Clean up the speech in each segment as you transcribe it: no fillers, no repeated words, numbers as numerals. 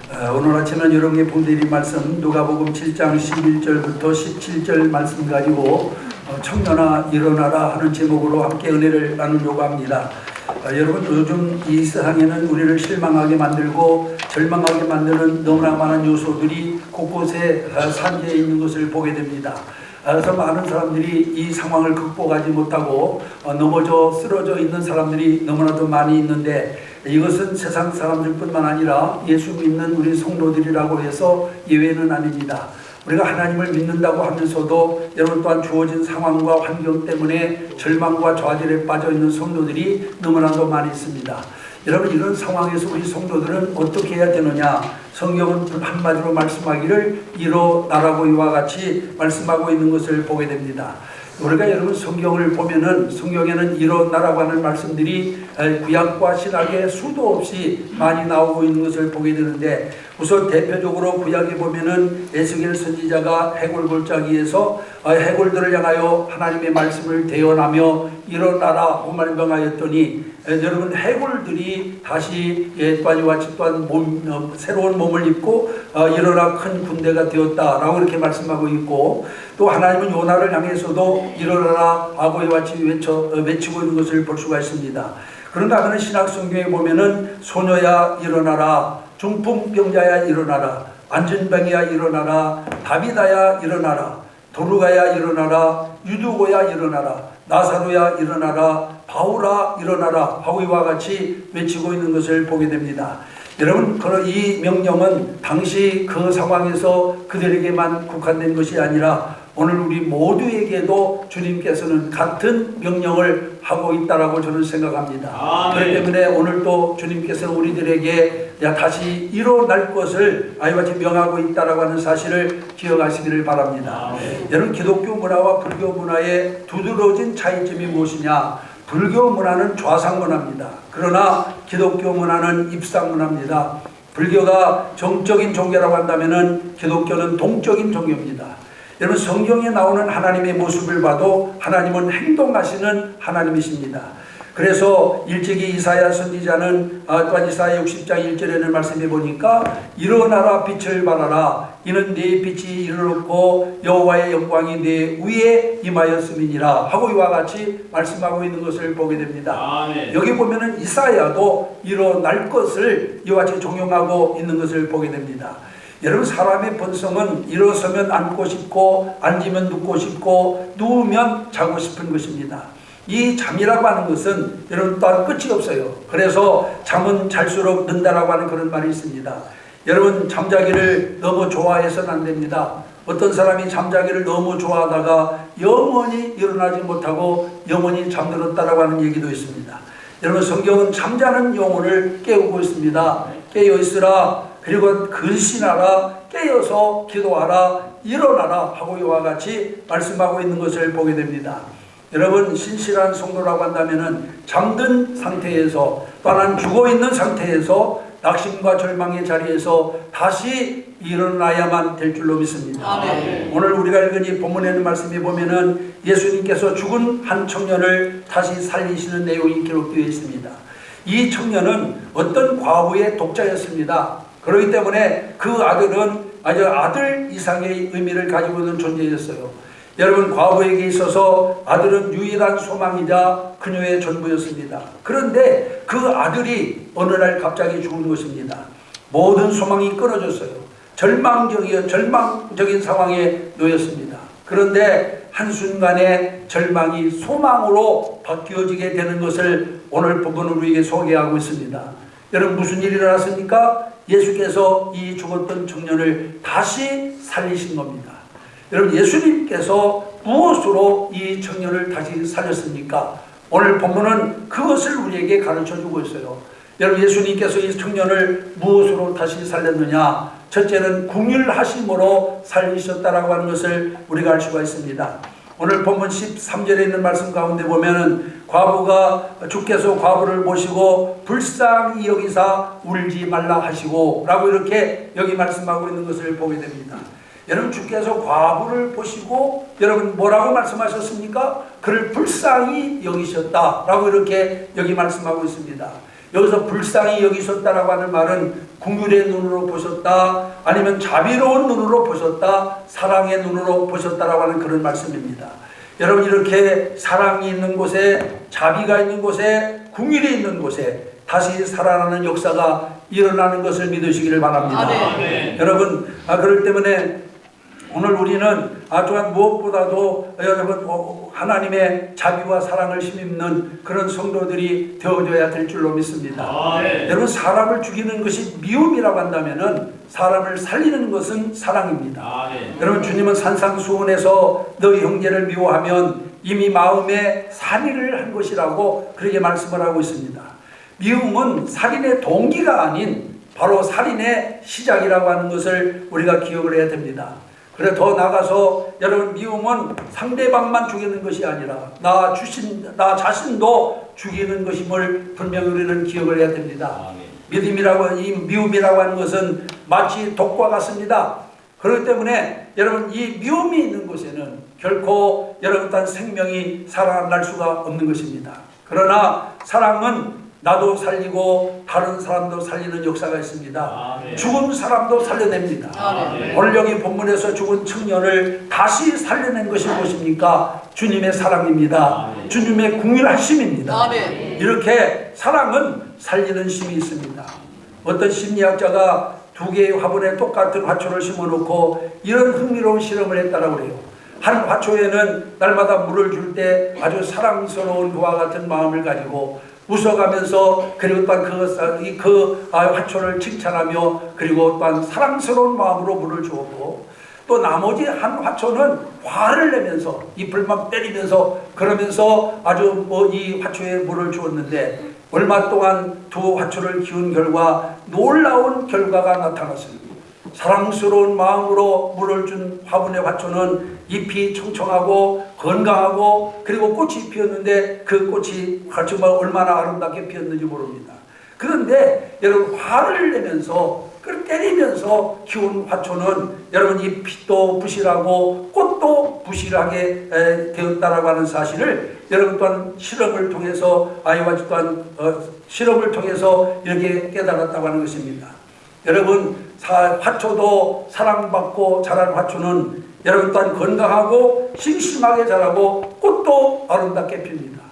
오늘 아침은 여러분께 본드린 말씀 누가복음 7장 11절부터 17절 말씀 가지고 청년아 일어나라 하는 제목으로 함께 은혜를 나누려고 합니다. 여러분, 요즘 이 세상에는 우리를 실망하게 만들고 절망하게 만드는 너무나 많은 요소들이 곳곳에 산재해 있는 것을 보게 됩니다. 그래서 많은 사람들이 이 상황을 극복하지 못하고 넘어져 쓰러져 있는 사람들이 너무나도 많이 있는데, 이것은 세상 사람들뿐만 아니라 예수 믿는 우리 성도들이라고 해서 예외는 아닙니다. 우리가 하나님을 믿는다고 하면서도 여러분 또한 주어진 상황과 환경 때문에 절망과 좌절에 빠져 있는 성도들이 너무나도 많이 있습니다. 여러분, 이런 상황에서 우리 성도들은 어떻게 해야 되느냐? 성경은 한마디로 말씀하기를 일어나라고 이와 같이 말씀하고 있는 것을 보게 됩니다. 우리가 여러분 성경을 보면은 성경에는 일어나라고 하는 말씀들이 구약과 신약에 수도 없이 많이 나오고 있는 것을 보게 되는데, 우선 대표적으로 구약에 보면은 에스겔 선지자가 해골 골짜기에서 해골들을 향하여 하나님의 말씀을 대언하며 일어나라 말명하였더니, 여러분 해골들이 다시 옛바지와 같이 또한 새로운 몸을 입고 일어나 큰 군대가 되었다라고 이렇게 말씀하고 있고, 또 하나님은 요나를 향해서도 일어나라 하고 이와 같이 외치고 있는 것을 볼 수가 있습니다. 그런가 하면 신약 성경에 보면은 소녀야 일어나라, 중풍병자야 일어나라, 안전병이야 일어나라, 다비다야 일어나라, 도르가야 일어나라, 유두고야 일어나라, 나사로야 일어나라, 바울아 일어나라 하고 이와 같이 외치고 있는 것을 보게 됩니다. 여러분, 이 명령은 당시 그 상황에서 그들에게만 국한된 것이 아니라 오늘 우리 모두에게도 주님께서는 같은 명령을 하고 있다라고 저는 생각합니다. 그렇기 때문에 오늘도 주님께서는 우리들에게 다시 일어날 것을 아이와 같이 명하고 있다라고 하는 사실을 기억하시기를 바랍니다. 여러분, 기독교 문화와 불교 문화의 두드러진 차이점이 무엇이냐? 불교 문화는 좌상 문화입니다. 그러나 기독교 문화는 입상 문화입니다. 불교가 정적인 종교라고 한다면은 기독교는 동적인 종교입니다. 여러분, 성경에 나오는 하나님의 모습을 봐도 하나님은 행동하시는 하나님이십니다. 그래서 일찍이 이사야 선지자는 또한 이사야 60장 1절에는 말씀해 보니까 일어나라 빛을 발하라, 이는 네 빛이 이르렀고 여호와의 영광이 네 위에 임하였음이니라 하고 이와 같이 말씀하고 있는 것을 보게 됩니다. 여기 보면은 이사야도 일어날 것을 이와 같이 종용하고 있는 것을 보게 됩니다. 여러분, 사람의 본성은 일어서면 앉고 싶고 앉으면 눕고 싶고 누우면 자고 싶은 것입니다. 이 잠이라고 하는 것은 여러분 또한 끝이 없어요. 그래서 잠은 잘수록 는다라고 하는 그런 말이 있습니다. 여러분, 잠자기를 너무 좋아해서는 안 됩니다. 어떤 사람이 잠자기를 너무 좋아하다가 영원히 일어나지 못하고 영원히 잠들었다라고 하는 얘기도 있습니다. 여러분, 성경은 잠자는 영혼을 깨우고 있습니다. 깨어 있으라, 그리고 근신하라, 깨어서 기도하라, 일어나라 하고 이와 같이 말씀하고 있는 것을 보게 됩니다. 여러분, 신실한 성도라고 한다면은 잠든 상태에서 또한 죽어있는 상태에서 낙심과 절망의 자리에서 다시 일어나야만 될 줄로 믿습니다. 오늘 우리가 읽은 이 본문에는 말씀해 보면은 예수님께서 죽은 한 청년을 다시 살리시는 내용이 기록되어 있습니다. 이 청년은 어떤 과부의 독자였습니다. 그렇기 때문에 그 아들은 아들 이상의 의미를 가지고 있는 존재였어요. 여러분, 과부에게 있어서 아들은 유일한 소망이자 그녀의 전부였습니다. 그런데 그 아들이 어느 날 갑자기 죽은 것입니다. 모든 소망이 끊어졌어요. 절망적인 상황에 놓였습니다. 그런데 한순간에 절망이 소망으로 바뀌어지게 되는 것을 오늘 본문은 우리에게 소개하고 있습니다. 여러분, 무슨 일이 일어났습니까? 예수께서 이 죽었던 청년을 다시 살리신 겁니다. 여러분, 예수님께서 무엇으로 이 청년을 다시 살렸습니까? 오늘 본문은 그것을 우리에게 가르쳐주고 있어요. 여러분, 예수님께서 이 청년을 무엇으로 다시 살렸느냐? 첫째는 긍휼하심으로 살리셨다라고 하는 것을 우리가 알 수가 있습니다. 오늘 본문 13절에 있는 말씀 가운데 보면은 주께서 과부를 보시고 불쌍히 여기사 울지 말라 하시고 라고 이렇게 여기 말씀하고 있는 것을 보게 됩니다. 여러분, 주께서 과부를 보시고 여러분 뭐라고 말씀하셨습니까? 그를 불쌍히 여기셨다 라고 이렇게 여기 말씀하고 있습니다. 여기서 불쌍히 여기셨다라고 하는 말은 긍휼의 눈으로 보셨다, 아니면 자비로운 눈으로 보셨다, 사랑의 눈으로 보셨다라고 하는 그런 말씀입니다. 여러분, 이렇게 사랑이 있는 곳에, 자비가 있는 곳에, 긍휼이 있는 곳에 다시 살아나는 역사가 일어나는 것을 믿으시기를 바랍니다. 여러분, 그렇기 때문에 오늘 우리는 또한 무엇보다도 여러분 하나님의 자비와 사랑을 힘입는 그런 성도들이 되어줘야 될 줄로 믿습니다. 여러분, 사람을 죽이는 것이 미움이라고 한다면은 사람을 살리는 것은 사랑입니다. 여러분, 주님은 산상수훈에서 너희 형제를 미워하면 이미 마음에 살인을 한 것이라고 그렇게 말씀을 하고 있습니다. 미움은 살인의 동기가 아닌 바로 살인의 시작이라고 하는 것을 우리가 기억을 해야 됩니다. 그래 더 나가서 여러분, 미움은 상대방만 죽이는 것이 아니라 나 자신도 죽이는 것임을 분명히 우리는 기억을 해야 됩니다. 이 미움이라고 하는 것은 마치 독과 같습니다. 그렇기 때문에 여러분, 이 미움이 있는 곳에는 결코 여러분 단 생명이 살아날 수가 없는 것입니다. 그러나 사랑은 나도 살리고 다른 사람도 살리는 역사가 있습니다. 죽은 사람도 살려냅니다. 오늘 여기 본문에서 죽은 청년을 다시 살려낸 것이 무엇입니까? 주님의 사랑입니다. 주님의 긍휼하심입니다. 이렇게 사랑은 살리는 힘이 있습니다. 어떤 심리학자가 두 개의 화분에 똑같은 화초를 심어놓고 이런 흥미로운 실험을 했다라고 해요. 한 화초에는 날마다 물을 줄 때 아주 사랑스러운 그와 같은 마음을 가지고 웃어가면서, 그리고 또한 그 화초를 칭찬하며, 그리고 또한 사랑스러운 마음으로 물을 주었고, 또 나머지 한 화초는 화를 내면서 잎을만 때리면서 그러면서 아주 이 화초에 물을 주었는데, 얼마 동안 두 화초를 키운 결과 놀라운 결과가 나타났습니다. 사랑스러운 마음으로 물을 준 화분의 화초는 잎이 청청하고 건강하고 그리고 꽃이 피었는데, 그 꽃이 정말 얼마나 아름답게 피었는지 모릅니다. 그런데 여러분, 화를 내면서 그걸 때리면서 키운 화초는 여러분 잎도 부실하고 꽃도 부실하게 되었다라고 하는 사실을 여러분 또한 실험을 통해서 아이와 또한 실험을 통해서 이렇게 깨달았다고 하는 것입니다. 여러분, 화초도 사랑받고 자란 화초는 여러분 또한 건강하고 싱싱하게 자라고 꽃도 아름답게 핍니다.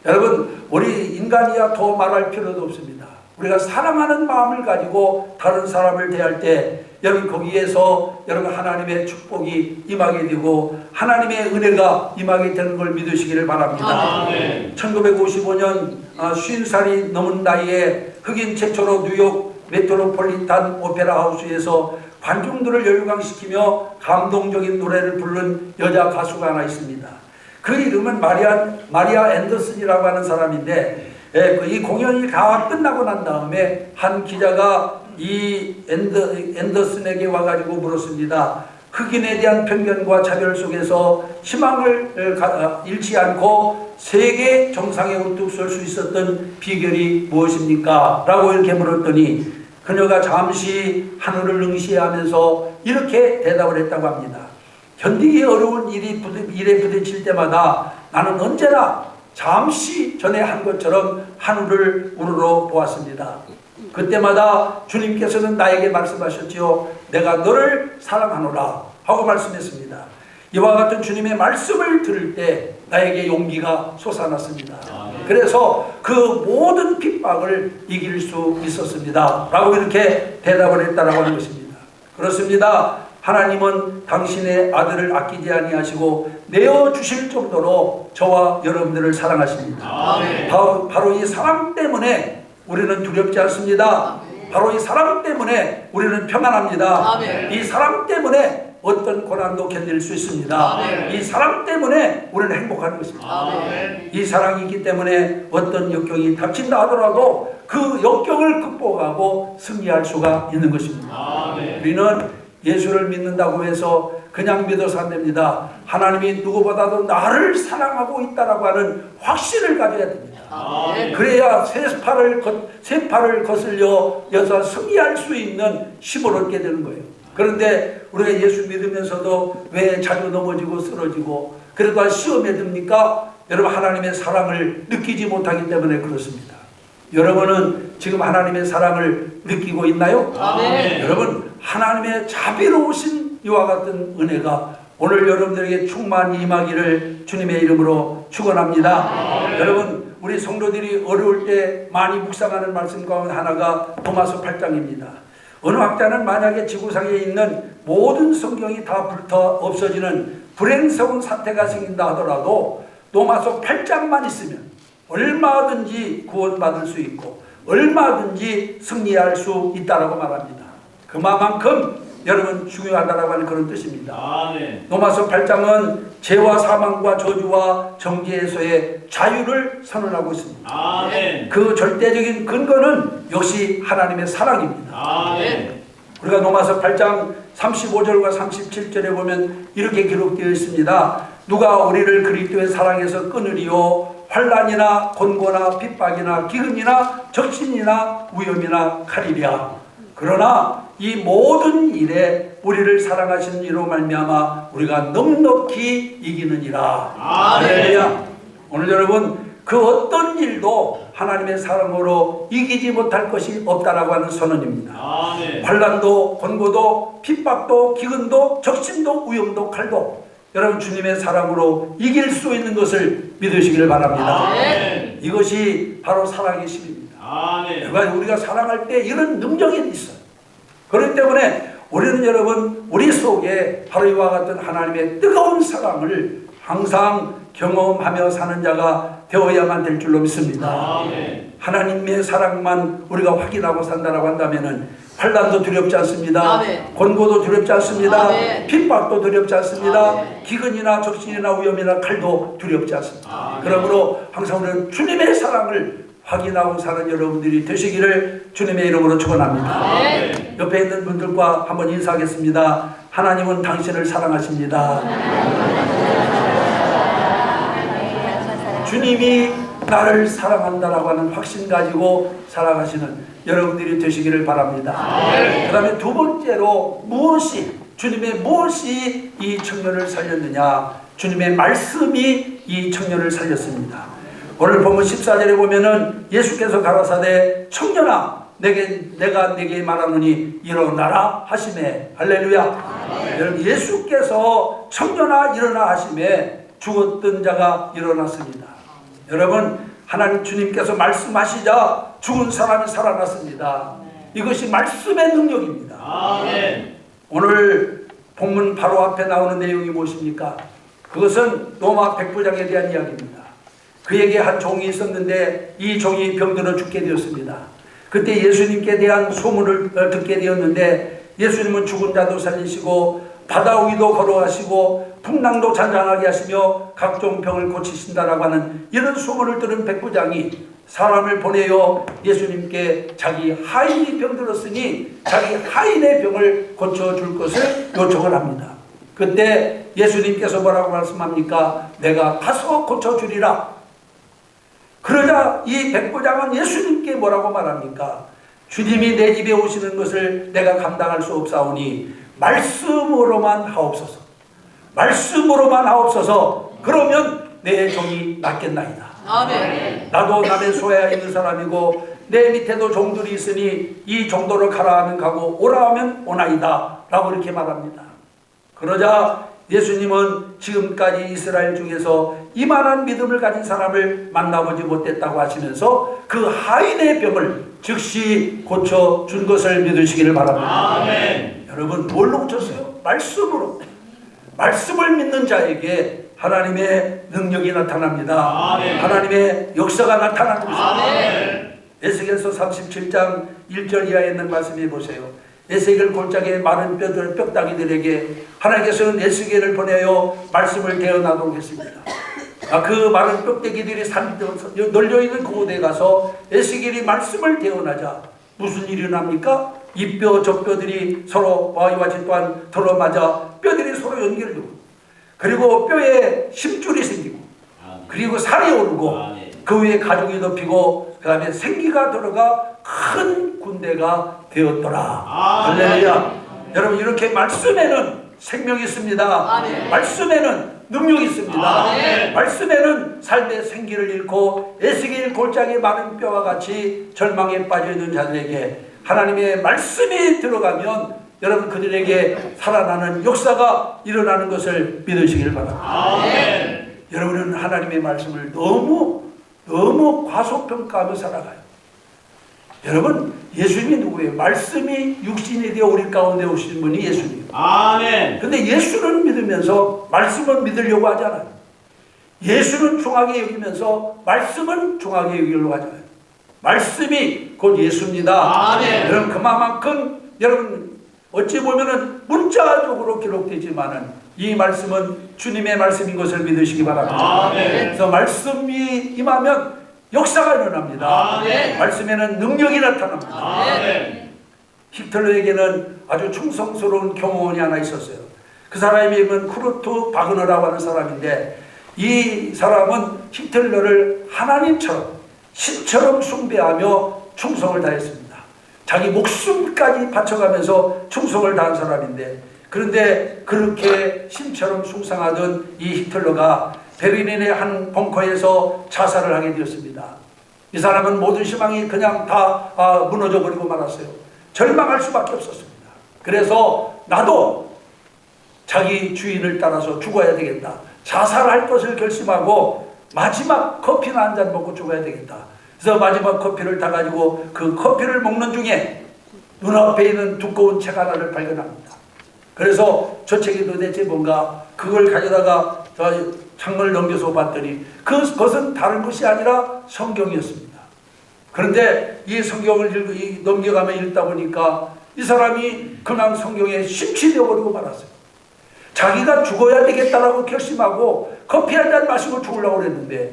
여러분, 우리 인간이야 더 말할 필요도 없습니다. 우리가 사랑하는 마음을 가지고 다른 사람을 대할 때 여러분 거기에서 여러분 하나님의 축복이 임하게 되고 하나님의 은혜가 임하게 되는 걸 믿으시기를 바랍니다. 1955년 50살이 넘은 나이에 흑인 최초로 뉴욕 메트로폴리탄 오페라 하우스에서 관중들을 열광시키며 감동적인 노래를 부른 여자 가수가 하나 있습니다. 그 이름은 마리아 앤더슨이라고 하는 사람인데, 이 공연이 다 끝나고 난 다음에 한 기자가 이 앤더슨에게 와가지고 물었습니다. 흑인에 대한 편견과 차별 속에서 희망을 잃지 않고 세계 정상에 우뚝 설 수 있었던 비결이 무엇입니까? 라고 이렇게 물었더니 그녀가 잠시 하늘을 응시하면서 이렇게 대답을 했다고 합니다. 견디기 어려운 일에 부딪힐 때마다 나는 언제나 잠시 전에 한 것처럼 하늘을 우러러 보았습니다. 그때마다 주님께서는 나에게 말씀하셨지요. 내가 너를 사랑하노라 하고 말씀했습니다. 이와 같은 주님의 말씀을 들을 때 나에게 용기가 솟아났습니다. 그래서 그 모든 핍박을 이길 수 있었습니다. 라고 이렇게 대답을 했다라고 하는 것입니다. 그렇습니다. 하나님은 당신의 아들을 아끼지 아니하시고 내어주실 정도로 저와 여러분들을 사랑하십니다. 바로 이 사랑 때문에 우리는 두렵지 않습니다. 바로 이 사랑 때문에 우리는 평안합니다. 이 사랑 때문에 어떤 고난도 견딜 수 있습니다. 이 사랑 때문에 우리는 행복한 것입니다. 이 사랑이 있기 때문에 어떤 역경이 닥친다 하더라도 그 역경을 극복하고 승리할 수가 있는 것입니다. 우리는 예수를 믿는다고 해서 그냥 믿어서 안 됩니다. 하나님이 누구보다도 나를 사랑하고 있다라고 하는 확신을 가져야 됩니다. 그래야 새 팔을 거슬려 여서 승리할 수 있는 힘을 얻게 되는 거예요. 그런데 우리가 예수 믿으면서도 왜 자주 넘어지고 쓰러지고 그래도 시험에 듭니까? 여러분, 하나님의 사랑을 느끼지 못하기 때문에 그렇습니다. 여러분은 지금 하나님의 사랑을 느끼고 있나요? 아멘. 여러분, 하나님의 자비로우신 이와 같은 은혜가 오늘 여러분들에게 충만히 임하기를 주님의 이름으로 축원합니다. 여러분, 우리 성도들이 어려울 때 많이 묵상하는 말씀 가운데 하나가 로마서 8장입니다. 어느 학자는 만약에 지구상에 있는 모든 성경이 다 불타 없어지는 불행스러운 사태가 생긴다 하더라도 로마서 8장만 있으면 얼마든지 구원받을 수 있고 얼마든지 승리할 수 있다라고 말합니다. 그만큼 여러분 중요하다라고 하는 그런 뜻입니다. 아멘. 로마서 8장은 죄와 사망과 저주와 정죄에서의 자유를 선언하고 있습니다. 아멘. 그 절대적인 근거는 역시 하나님의 사랑입니다. 아멘. 우리가 로마서 8장 35절과 37절에 보면 이렇게 기록되어 있습니다. 누가 우리를 그리스도의 사랑에서 끊으리요? 환난이나 곤고나 핍박이나 기근이나 적신이나 위험이나 칼이랴. 그러나 이 모든 일에 우리를 사랑하시는 이로 말미암아 우리가 넉넉히 이기느니라. 할렐루야. 오늘 여러분, 그 어떤 일도 하나님의 사랑으로 이기지 못할 것이 없다라고 하는 선언입니다. 아멘. 환난도 곤고도 핍박도 기근도 적신도 위험도 칼도 여러분 주님의 사랑으로 이길 수 있는 것을 믿으시기를 바랍니다. 아멘. 이것이 바로 사랑의 실입니다. 아멘. 우리가 사랑할 때 이런 능력이 있어요. 그렇기 때문에 우리는 여러분 우리 속에 바로 이와 같은 하나님의 뜨거운 사랑을 항상 경험하며 사는 자가 되어야만 될 줄로 믿습니다. 아멘. 하나님의 사랑만 우리가 확인하고 산다라고 한다면은 환난도 두렵지 않습니다. 아멘. 곤고도 두렵지 않습니다. 아멘. 핍박도 두렵지 않습니다. 아멘. 기근이나 적신이나 위험이나 칼도 두렵지 않습니다. 아멘. 그러므로 항상 우리는 주님의 사랑을 확인하고 사는 여러분들이 되시기를 주님의 이름으로 축원합니다. 아멘. 옆에 있는 분들과 한번 인사하겠습니다. 하나님은 당신을 사랑하십니다. 주님이 나를 사랑한다라고 하는 확신 가지고 살아가시는 여러분들이 되시기를 바랍니다. 그 다음에 두 번째로 주님의 무엇이 이 청년을 살렸느냐? 주님의 말씀이 이 청년을 살렸습니다. 오늘 본문 14절에 보면은 예수께서 가라사대 청년아 내가 네게 말하노니 일어나라 하시매. 할렐루야. 여러분, 예수께서 청년아 일어나 하시매 죽었던 자가 일어났습니다. 여러분, 하나님 주님께서 말씀하시자 죽은 사람이 살아났습니다. 이것이 말씀의 능력입니다. 아멘. 오늘 본문 바로 앞에 나오는 내용이 무엇입니까? 그것은 로마 백부장에 대한 이야기입니다. 그에게 한 종이 있었는데 이 종이 병들어 죽게 되었습니다. 그때 예수님께 대한 소문을 듣게 되었는데 예수님은 죽은 자도 살리시고 바다 위도 걸어가시고 풍랑도 잔잔하게 하시며 각종 병을 고치신다라고 하는 이런 소문을 들은 백부장이 사람을 보내어 예수님께 자기 하인이 병들었으니 자기 하인의 병을 고쳐줄 것을 요청을 합니다. 그때 예수님께서 뭐라고 말씀합니까? 내가 가서 고쳐주리라. 그러자 이 백부장은 예수님께 뭐라고 말합니까? 주님이 내 집에 오시는 것을 내가 감당할 수 없사오니 말씀으로만 하옵소서. 말씀으로만 하옵소서. 그러면 내 종이 낫겠나이다. 아멘. 나도 남의 소에 있는 사람이고 내 밑에도 종들이 있으니 이 정도로 가라 하면 가고 오라 하면 오나이다 라고 이렇게 말합니다. 그러자 예수님은 지금까지 이스라엘 중에서 이만한 믿음을 가진 사람을 만나보지 못했다고 하시면서 그 하인의 병을 즉시 고쳐준 것을 믿으시기를 바랍니다. 아멘. 여러분, 뭘로 고쳤어요? 말씀으로. 말씀을 믿는 자에게 하나님의 능력이 나타납니다. 아멘. 하나님의 역사가 나타납니다. 아멘. 에스겔서 37장 1절 이하에 있는 말씀해 보세요. 에스겔 골짜기의 마른 뼈다귀들에게 하나님께서는 에스겔을 보내어 말씀을 대어나도록 했습니다. 그 마른 뼈다귀들이 널려있는 그곳에 가서 에스겔이 말씀을 대어나자 무슨 일이 납니까? 이 뼈 저 뼈들이 서로 이와 같이 또한 들어맞아 뼈들이 서로 연결되고 그리고 뼈에 심줄이 생기고 그리고 살이 오르고 그 위에 가죽이 덮이고 그 다음에 생기가 들어가 큰 군대가 되었더라. 할렐루야. 여러분, 이렇게 말씀에는 생명이 있습니다. 아멘. 말씀에는 능력이 있습니다. 아멘. 말씀에는 삶의 생기를 잃고 에스겔 골짜기에 많은 뼈와 같이 절망에 빠져있는 자들에게 하나님의 말씀이 들어가면 여러분 그들에게 살아나는 역사가 일어나는 것을 믿으시길 바랍니다. 아멘. 여러분은 하나님의 말씀을 너무 과소평가하며 살아가요. 여러분 예수님이 누구예요? 말씀이 육신이 되어 우리 가운데 오신 분이 예수님. 아멘. 근데 예수를 믿으면서 말씀을 믿으려고 하잖아요. 예수는 중하게 여기면서 말씀은 중하게 여기려고 하잖아요. 말씀이 곧 예수입니다. 아멘. 여러분 그만큼 여러분 어찌 보면은 문자적으로 기록되지만은 이 말씀은 주님의 말씀인 것을 믿으시기 바랍니다. 아멘. 그래서 말씀이 임하면 역사가 일어납니다. 아멘. 말씀에는 능력이 나타납니다. 아멘. 히틀러에게는 아주 충성스러운 경호원이 하나 있었어요. 그 사람의 이름은 쿠르트 바그너라고 하는 사람인데 이 사람은 히틀러를 하나님처럼 신처럼 숭배하며 충성을 다했습니다. 자기 목숨까지 바쳐가면서 충성을 다한 사람인데 그런데 그렇게 신처럼 숭상하던 이 히틀러가 베를린의 한 벙커에서 자살을 하게 되었습니다. 이 사람은 모든 희망이 그냥 다 무너져 버리고 말았어요. 절망할 수밖에 없었습니다. 그래서 나도 자기 주인을 따라서 죽어야 되겠다. 자살할 것을 결심하고 마지막 커피나 한 잔 먹고 죽어야 되겠다. 그래서 마지막 커피를 다 가지고 그 커피를 먹는 중에 눈앞에 있는 두꺼운 책 하나를 발견합니다. 그래서 저 책이 도대체 뭔가 그걸 가져다가 창문을 넘겨서 봤더니 그것은 다른 것이 아니라 성경이었습니다. 그런데 이 성경을 넘겨가며 읽다 보니까 이 사람이 그냥 성경에 심취되어 버리고 말았어요. 자기가 죽어야 되겠다라고 결심하고 커피 한 잔 마시고 죽으려고 했는데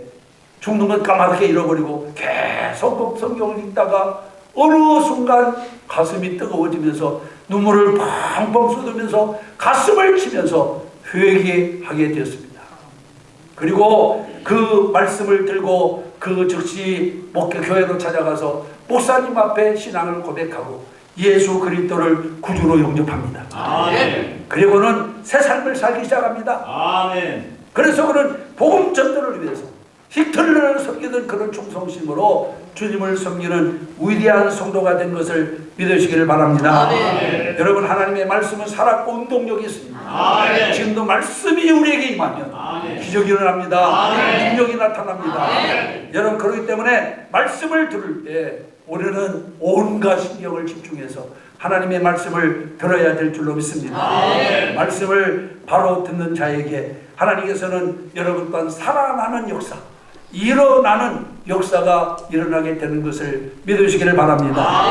죽는 건 까맣게 잃어버리고 계속 성경을 읽다가 어느 순간 가슴이 뜨거워지면서 눈물을 펑펑 쏟으면서 가슴을 치면서 회개하게 되었습니다. 그리고 그 말씀을 들고 그 즉시 교회로 찾아가서 목사님 앞에 신앙을 고백하고 예수 그리스도를 구주로 영접합니다. 아멘. 그리고는 새 삶을 살기 시작합니다. 아멘. 그래서 그는 복음 전도를 위해서 히틀러를 섬기던 그런 충성심으로 주님을 섬기는 위대한 성도가 된 것을 믿으시기를 바랍니다. 아멘. 여러분 하나님의 말씀은 살았고 운동력이 있습니다. 아멘. 지금도 말씀이 우리에게 임하면 아멘. 기적이 일어납니다. 아멘. 능력이 나타납니다. 아멘. 여러분 그렇기 때문에 말씀을 들을 때 우리는 온갖 신경을 집중해서 하나님의 말씀을 들어야 될 줄로 믿습니다. 아멘. 말씀을 바로 듣는 자에게 하나님께서는 여러분 또한 살아나는 역사, 일어나는 역사가 일어나게 되는 것을 믿으시기를 바랍니다.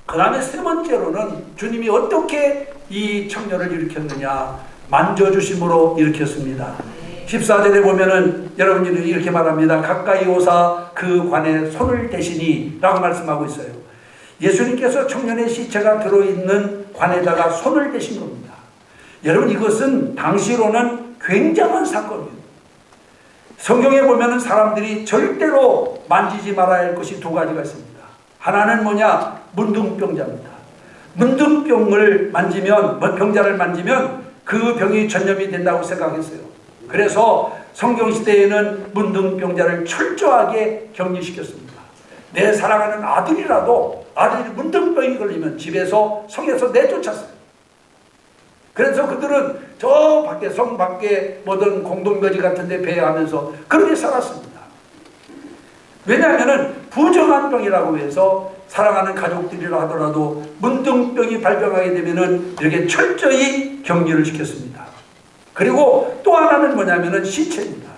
그 다음에 세 번째로는 주님이 어떻게 이 청년을 일으켰느냐, 만져주심으로 일으켰습니다. 14절에 보면은 여러분들이 이렇게 말합니다. 가까이 오사 그 관에 손을 대시니 라고 말씀하고 있어요. 예수님께서 청년의 시체가 들어있는 관에다가 손을 대신 겁니다. 여러분 이것은 당시로는 굉장한 사건이에요. 성경에 보면은 사람들이 절대로 만지지 말아야 할 것이 두 가지가 있습니다. 하나는 뭐냐? 문둥병자입니다. 문둥병을 만지면, 병자를 만지면 그 병이 전염이 된다고 생각했어요. 그래서 성경시대에는 문둥병자를 철저하게 격리시켰습니다. 내 사랑하는 아들이라도 아들이 문둥병이 걸리면 집에서 성에서 내쫓았어요. 그래서 그들은 저 밖에 성 밖에 뭐든 공동묘지 같은 데 배회하면서 그렇게 살았습니다. 왜냐하면 부정한 병이라고 해서 사랑하는 가족들이라 하더라도 문둥병이 발병하게 되면 이렇게 철저히 격리를 시켰습니다. 그리고 또 하나는 뭐냐면은 시체입니다.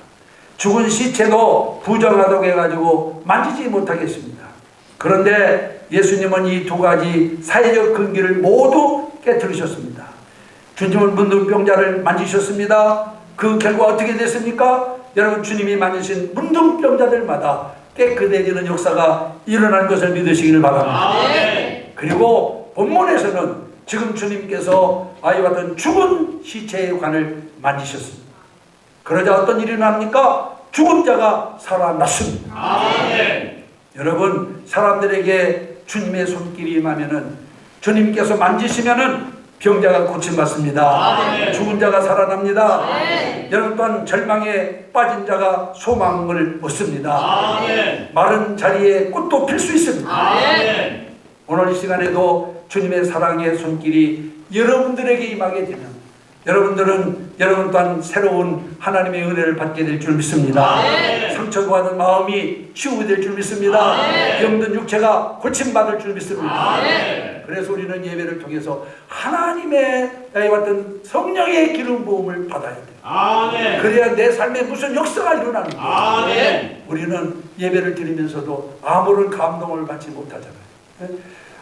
죽은 시체도 부정하다고 해가지고 만지지 못하겠습니다. 그런데 예수님은 이 두 가지 사회적 근기를 모두 깨뜨리셨습니다. 주님은 문둥병자를 만지셨습니다. 그 결과 어떻게 됐습니까? 여러분 주님이 만지신 문둥병자들마다 깨끗해지는 역사가 일어난 것을 믿으시기를 바랍니다. 아멘. 그리고 본문에서는 지금 주님께서 아이와 같은 죽은 시체의 관을 만지셨습니다. 그러자 어떤 일이 납니까? 죽은 자가 살아났습니다. 아멘. 여러분 사람들에게 주님의 손길이 임하면은 주님께서 만지시면은 병자가 고침받습니다. 아멘. 죽은 자가 살아납니다. 아멘. 여러분 또한 절망에 빠진 자가 소망을 얻습니다. 아멘. 마른 자리에 꽃도 필 수 있습니다. 아멘. 오늘 이 시간에도 주님의 사랑의 손길이 여러분들에게 임하게 되면 여러분 또한 새로운 하나님의 은혜를 받게 될 줄 믿습니다. 아멘. 상처받은 마음이 치유될 줄 믿습니다. 아멘. 병든 육체가 고침받을 줄 믿습니다. 아멘. 그래서 우리는 예배를 통해서 하나님의 왔던 성령의 기름 부음을 받아야 돼요. 아멘. 그래야 내 삶에 무슨 역사가 일어나는 거예요. 아멘. 우리는 예배를 드리면서도 아무런 감동을 받지 못하잖아요.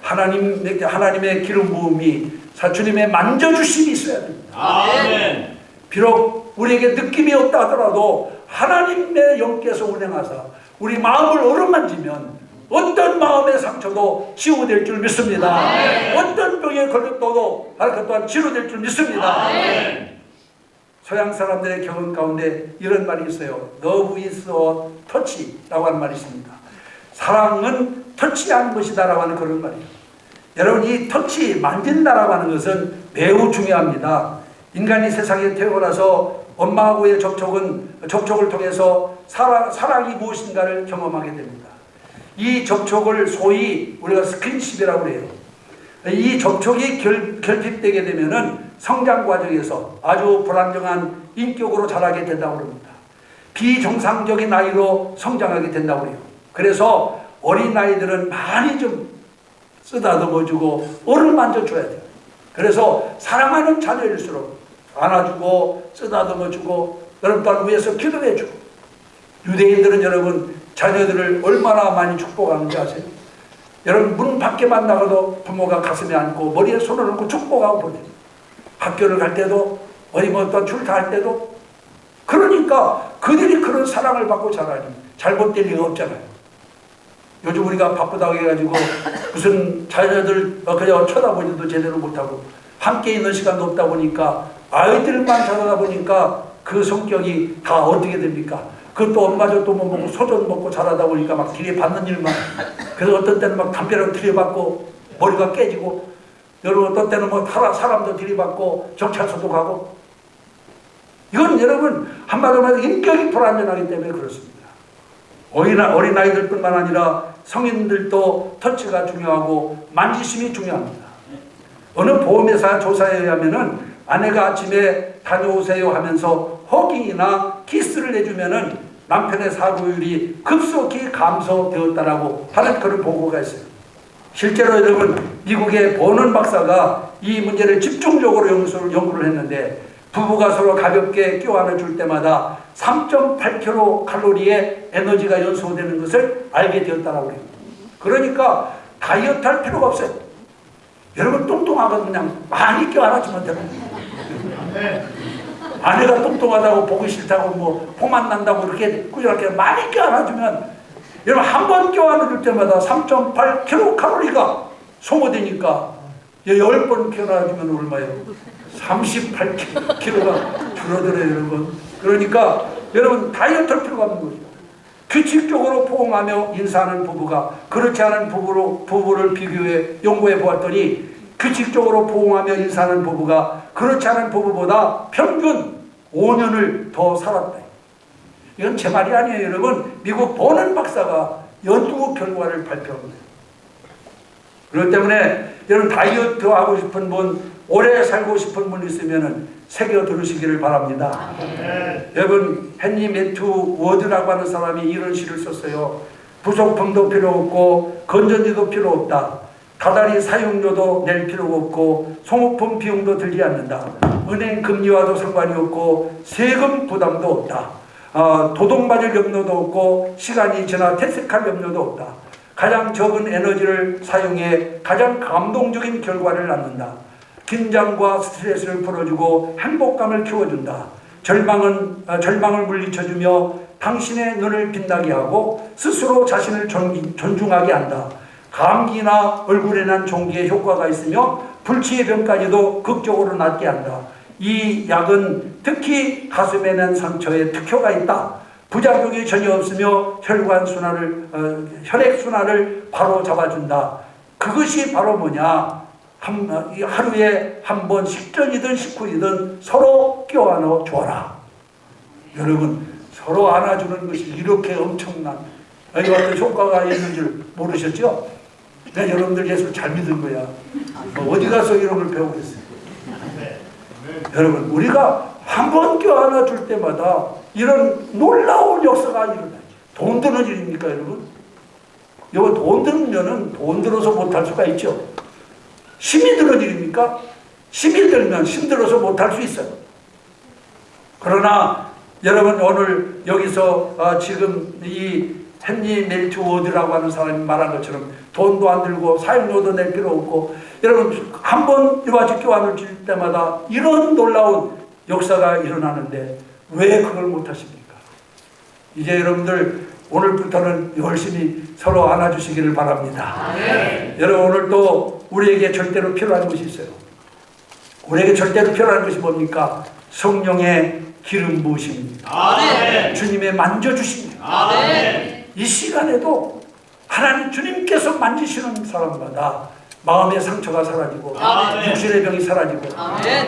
하나님의 기름 부음이 주님의 만져주심이 있어야 됩니다. 아멘. 비록 우리에게 느낌이 없다 하더라도 하나님의 영께서 운행하사 우리 마음을 어루만지면 어떤 마음의 상처도 치유될 줄 믿습니다. 아멘. 어떤 병에 걸렸어도 그 또한 치료될 줄 믿습니다. 아멘. 서양 사람들의 경험 가운데 이런 말이 있어요. Love is a touch라고 하는 말이 있습니다. 사랑은 터치하는 것이다 라고 하는 그런 말이에요. 여러분, 이 터치, 만진다라고 하는 것은 매우 중요합니다. 인간이 세상에 태어나서 엄마하고의 접촉을 통해서 사랑이 무엇인가를 경험하게 됩니다. 이 접촉을 소위 우리가 스킨십이라고 해요. 이 접촉이 결핍되게 되면은 성장 과정에서 아주 불안정한 인격으로 자라게 된다고 합니다. 비정상적인 아이로 성장하게 된다고 해요. 그래서 어린 아이들은 많이 좀 쓰다듬어주고 어루만져줘야 돼요. 그래서 사랑하는 자녀일수록 안아주고 쓰다듬어주고 여러분 또한 위에서 기도해주고. 유대인들은 여러분 자녀들을 얼마나 많이 축복하는지 아세요? 여러분 문 밖에만 나가도 부모가 가슴에 안고 머리에 손을 얹고 축복하고 보내요. 학교를 갈 때도 어디 또 출타할 때도. 그러니까 그들이 그런 사랑을 받고 자라니 잘못될 리가 없잖아요. 요즘 우리가 바쁘다고 해가지고 무슨 자녀들 그냥 쳐다보지도 제대로 못하고 함께 있는 시간도 없다 보니까 아이들만 자라다 보니까 그 성격이 다 어떻게 됩니까? 그것도 엄마도 못 먹고 소전 먹고 자라다 보니까 막 들이받는 일만. 그래서 어떤 때는 막 담배로 들이받고 머리가 깨지고 여러분 어떤 때는 뭐 사람도 들이받고 경찰서도 가고. 이건 여러분 한마디로 말해서 인격이 불안전하기 때문에 그렇습니다. 어린아이들 뿐만 아니라 성인들도 터치가 중요하고 만지심이 중요합니다. 어느 보험회사 조사에 의하면은 아내가 아침에 다녀오세요 하면서 허깅이나 키스를 해주면은 남편의 사고율이 급속히 감소되었다라고 하는 그런 보고가 있어요. 실제로 여러분 미국의 버넌 박사가 이 문제를 집중적으로 연구를 했는데 부부가 서로 가볍게 껴안아줄 때마다 3.8kcal의 에너지가 연소되는 것을 알게 되었다고 해요. 그러니까 다이어트 할 필요가 없어요. 여러분 뚱뚱하고 그냥 많이 껴안아주면 됩니다. 아내가 뚱뚱하다고 보기 싫다고 뭐 포만 난다고 이렇게 꾸준하게 많이 껴안아주면 여러분 한 번 껴안아줄 때마다 3.8kcal가 소모되니까 10번 껴안아주면 얼마예요? 38kg가 줄어들어요, 여러분. 그러니까 여러분 다이어트 할 필요가 없는 거죠. 규칙적으로 포옹하며 인사하는 부부가 그렇지 않은 부부를 비교해 연구해 보았더니 규칙적으로 포옹하며 인사하는 부부가 그렇지 않은 부부보다 평균 5년을 더 살았다. 이건 제 말이 아니에요, 여러분. 미국 버넌 박사가 연구 결과를 발표합니다. 그렇기 때문에 여러분 다이어트 하고 싶은 분, 오래 살고 싶은 분 있으면은 새겨 들으시기를 바랍니다. 여러분 헨리 매튜 워드라고 하는 사람이 이런 시를 썼어요. 부속품도 필요 없고 건전지도 필요 없다. 다달이 사용료도 낼 필요가 없고 소모품 비용도 들지 않는다. 은행 금리와도 상관이 없고 세금 부담도 없다. 도둑맞을 염려도 없고 시간이 지나 퇴색할 염려도 없다. 가장 적은 에너지를 사용해 가장 감동적인 결과를 낳는다. 긴장과 스트레스를 풀어주고 행복감을 키워준다. 절망을 물리쳐주며 당신의 눈을 빛나게 하고 스스로 자신을 존중하게 한다. 감기나 얼굴에 난 종기에 효과가 있으며 불치의 병까지도 극적으로 낫게 한다. 이 약은 특히 가슴에 난 상처에 특효가 있다. 부작용이 전혀 없으며 혈액순환을 바로 잡아준다. 그것이 바로 뭐냐? 하루에 한 번 식전이든 식후이든 서로 껴안아 주어라. 여러분, 서로 안아주는 것이 이렇게 엄청난 어떤 효과가 있는 줄 모르셨죠? 그냥 여러분들 예수를 잘 믿은 거야. 어디 가서 이런 걸 배우겠어요? 여러분, 우리가 한 번 껴안아 줄 때마다 이런 놀라운 역사가 일어나죠. 돈 드는 일입니까, 여러분? 이거 돈 들면은 돈 들어서 못할 수가 있죠. 힘이 드는 일입니까? 힘이 들면 힘들어서 못할 수 있어요. 그러나 여러분, 오늘 여기서 지금 이 헨리 멜트 워드라고 하는 사람이 말한 것처럼 돈도 안 들고 사용료도 낼 필요 없고, 여러분 한 번 이와지 교환을 줄 때마다 이런 놀라운 역사가 일어나는데 왜 그걸 못하십니까? 이제 여러분들 오늘부터는 열심히 서로 안아주시기를 바랍니다. 여러분, 오늘 또 우리에게 절대로 필요한 것이 있어요. 우리에게 절대로 필요한 것이 뭡니까? 성령의 기름 부으심입니다. 주님의 만져주십니다. 이 시간에도 하나님 주님께서 만지시는 사람마다 마음의 상처가 사라지고 육신의 병이 사라지고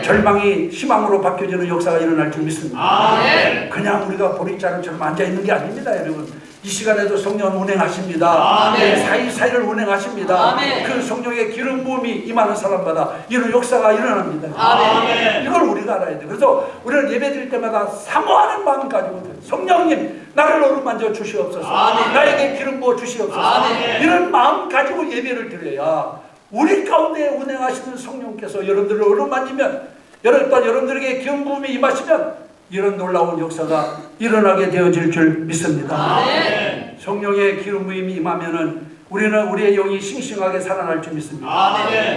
절망이 희망으로 바뀌어지는 역사가 일어날 줄 믿습니다. 그냥 우리가 보릿자루처럼 앉아있는 게 아닙니다. 여러분, 이 시간에도 성령 운행하십니다. 사이사이를 운행하십니다. 그 성령의 기름 부음이 임하는 사람마다 이런 역사가 일어납니다. 이걸 우리가 알아야 돼요. 그래서 우리는 예배드릴 때마다 사모하는 마음 가지고, 성령님 나를 어루만져 주시옵소서, 나에게 기름 부어 주시옵소서, 이런 마음 가지고 예배를 드려야 우리 가운데 운행하시는 성령께서 여러분들을 어루만지면, 여러분들에게 기름 부음이 임하시면 이런 놀라운 역사가 일어나게 되어질 줄 믿습니다. 성령의 기름 부음이 임하면은 우리는 우리의 영이 싱싱하게 살아날 줄 믿습니다.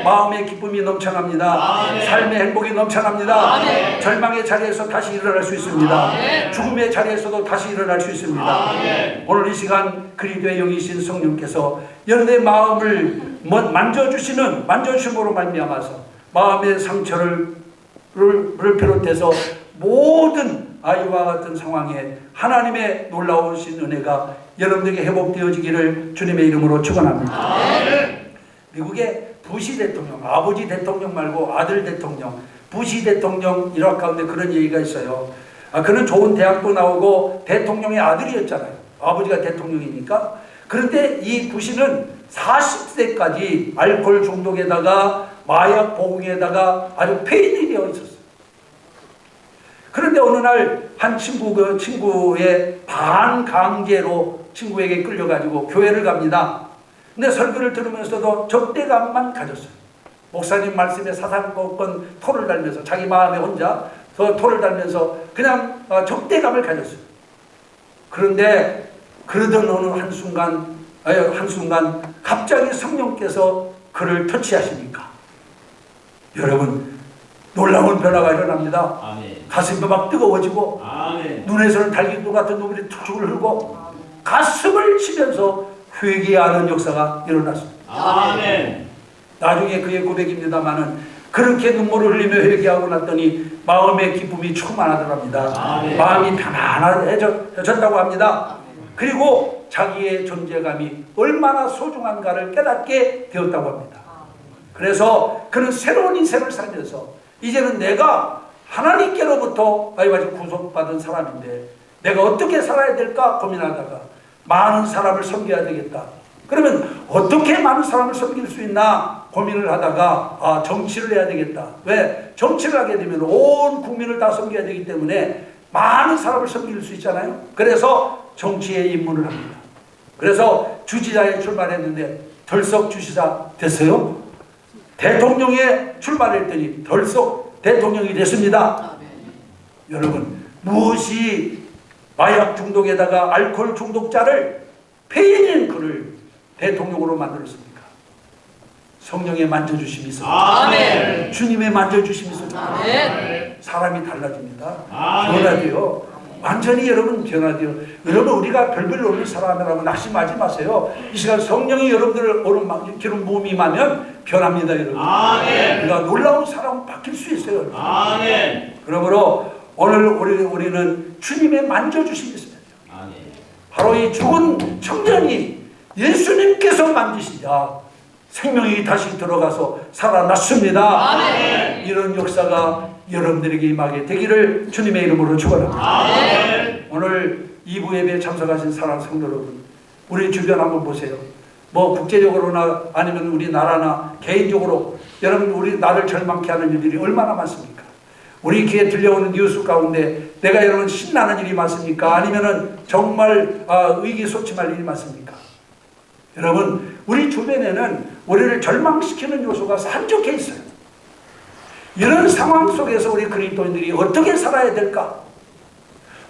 마음의 기쁨이 넘쳐납니다. 삶의 행복이 넘쳐납니다. 절망의 자리에서 다시 일어날 수 있습니다. 죽음의 자리에서도 다시 일어날 수 있습니다. 오늘 이 시간 그리스도의 영이신 성령께서 여러분의 마음을 만져주심으로 말미암아서 마음의 상처를 비롯해서 모든 아이와 같은 상황에 하나님의 놀라우신 은혜가 여러분들에게 회복되어지기를 주님의 이름으로 축원합니다. 미국의 부시 대통령, 아버지 대통령 말고 아들 대통령, 부시 대통령 일화 가운데 그런 얘기가 있어요. 그는 좋은 대학도 나오고 대통령의 아들이었잖아요. 아버지가 대통령이니까. 그런데 이 부시는 40세까지 알코올 중독에다가 마약 보응에다가 아주 폐인이 되어 있었어요. 그런데 어느 날 한 친구의 반강제로 친구에게 끌려가지고 교회를 갑니다. 근데 설교를 들으면서도 적대감만 가졌어요. 목사님 말씀에 사사건건 토를 달면서 자기 마음에 혼자 토를 달면서 그냥 적대감을 가졌어요. 그런데 그러던 어느 한순간 갑자기 성령께서 그를 터치하시니까 여러분, 놀라운 변화가 일어납니다. 가슴이 막 뜨거워지고 눈에서는 달기구 같은 눈물이 툭툭 흐르고 가슴을 치면서 회개하는 역사가 일어났습니다. 나중에 그의 고백입니다마는 그렇게 눈물을 흘리며 회개하고 났더니 마음의 기쁨이 충만하더랍니다. 마음이 편안해졌다고 합니다. 그리고 자기의 존재감이 얼마나 소중한가를 깨닫게 되었다고 합니다. 그래서 그는 새로운 인생을 살면서 이제는 내가 하나님께로부터 구속받은 사람인데 내가 어떻게 살아야 될까 고민하다가 많은 사람을 섬겨야 되겠다. 그러면 어떻게 많은 사람을 섬길 수 있나 고민을 하다가 정치를 해야 되겠다. 왜? 정치를 하게 되면 온 국민을 다 섬겨야 되기 때문에 많은 사람을 섬길 수 있잖아요. 그래서 정치에 입문을 합니다. 그래서 주지사에 출마했는데 덜썩 주지사 됐어요. 대통령에 출마했더니 덜썩 대통령이 됐습니다. 여러분, 무엇이 마약 중독에다가 알코올 중독자를 폐인인 그를 대통령으로 만들었습니까? 성령의 만져주심이 있습니다. 주님의 만져주심이 있습니다. 사람이 달라집니다. 변화돼요. 완전히 여러분 변화돼요. 여러분, 우리가 별별 없는 사람이라고 낙심하지 마세요. 이 시간 성령이 여러분들을 기름 부음이 임하면 변합니다. 여러분. 우리가 놀라운 사람으로 바뀔 수 있어요. 그러므로 오늘 우리는 주님의 만져주심이 있습니다. 바로 이 죽은 청년이 예수님께서 만지시자 생명이 다시 들어가서 살아났습니다. 아멘. 이런 역사가 여러분들에게 임하게 되기를 주님의 이름으로 축원합니다. 아멘. 오늘 2부 예배에 참석하신 사랑하는 성도 여러분, 우리 주변 한번 보세요. 뭐 국제적으로나 아니면 우리나라나 개인적으로 여러분 우리 나를 절망케 하는 일들이 얼마나 많습니까? 우리 귀에 들려오는 뉴스 가운데 내가 여러분 신나는 일이 많습니까? 아니면은 정말 의기소침할 일이 많습니까? 여러분 우리 주변에는 우리를 절망시키는 요소가 산적해 있어요. 이런 상황 속에서 우리 그리스도인들이 어떻게 살아야 될까?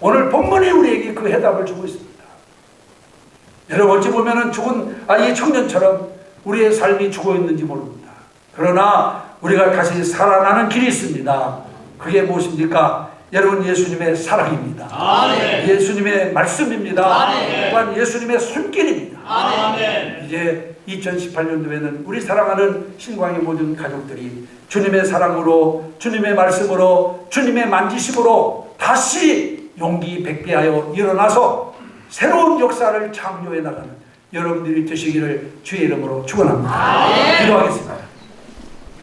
오늘 본문이 우리에게 그 해답을 주고 있습니다. 여러분 어찌 보면은 죽은 이 청년처럼 우리의 삶이 죽어 있는지 모릅니다. 그러나 우리가 다시 살아나는 길이 있습니다. 그게 무엇입니까? 여러분 예수님의 사랑입니다. 아멘. 예수님의 말씀입니다. 아멘. 또한 예수님의 손길입니다. 아멘. 이제 2018년도에는 우리 사랑하는 신광의 모든 가족들이 주님의 사랑으로, 주님의 말씀으로, 주님의 만지심으로 다시 용기 백배하여 일어나서 새로운 역사를 창조해 나가는 여러분들이 되시기를 주의 이름으로 축원합니다. 기도하겠습니다.